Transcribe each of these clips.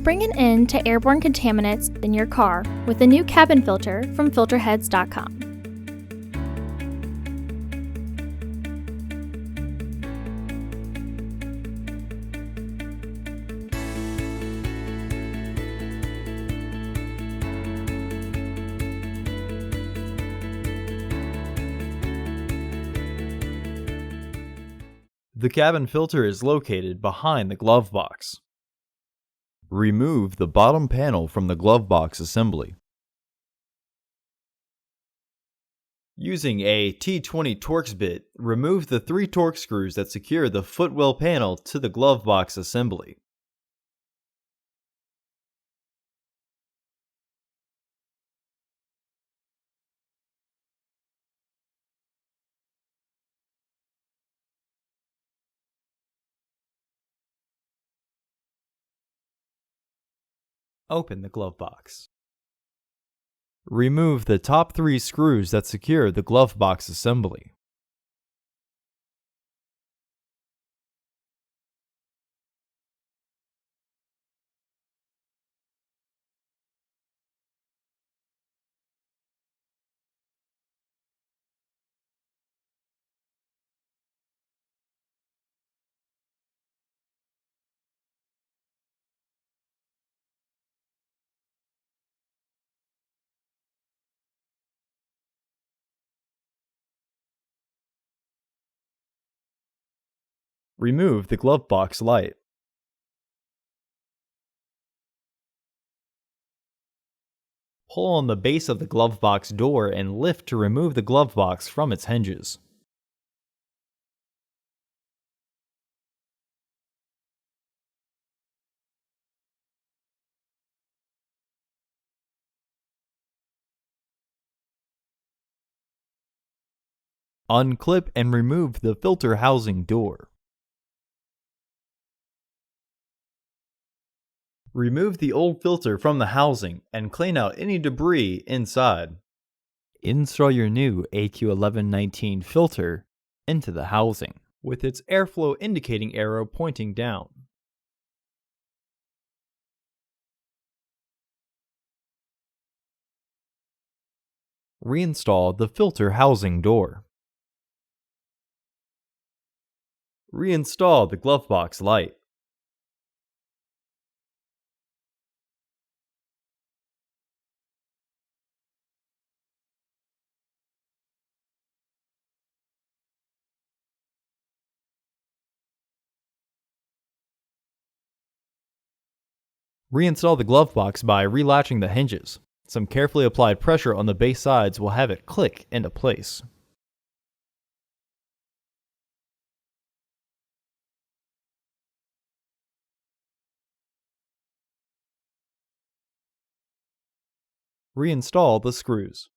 bring an end to airborne contaminants in your car with a new cabin filter from Filterheads.com. The cabin filter is located behind the glove box. Remove the bottom panel from the glove box assembly. Using a T20 Torx bit, remove the 3 Torx screws that secure the footwell panel to the glove box assembly. Open the glove box. Remove the top 3 screws that secure the glove box assembly. Remove the glove box light. Pull on the base of the glove box door and lift to remove the glove box from its hinges. Unclip and remove the filter housing door. Remove the old filter from the housing and clean out any debris inside. Install your new AQ1119 filter into the housing, with its airflow indicating arrow pointing down. Reinstall the filter housing door. Reinstall the glove box light. Reinstall the glove box by relatching the hinges. Some carefully applied pressure on the base sides will have it click into place. Reinstall the screws.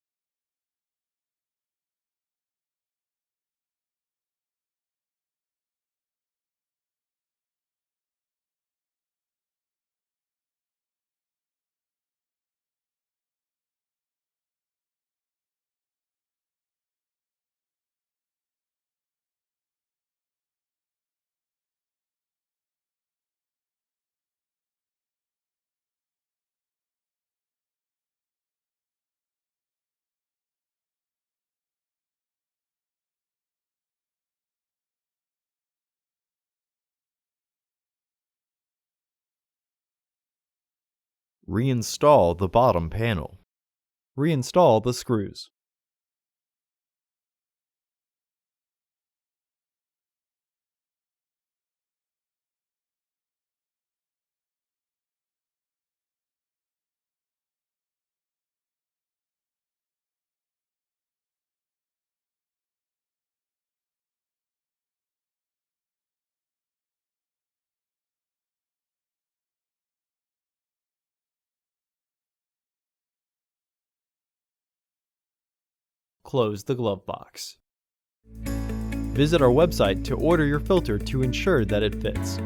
Reinstall the bottom panel. Reinstall the screws. Close the glove box. Visit our website to order your filter to ensure that it fits.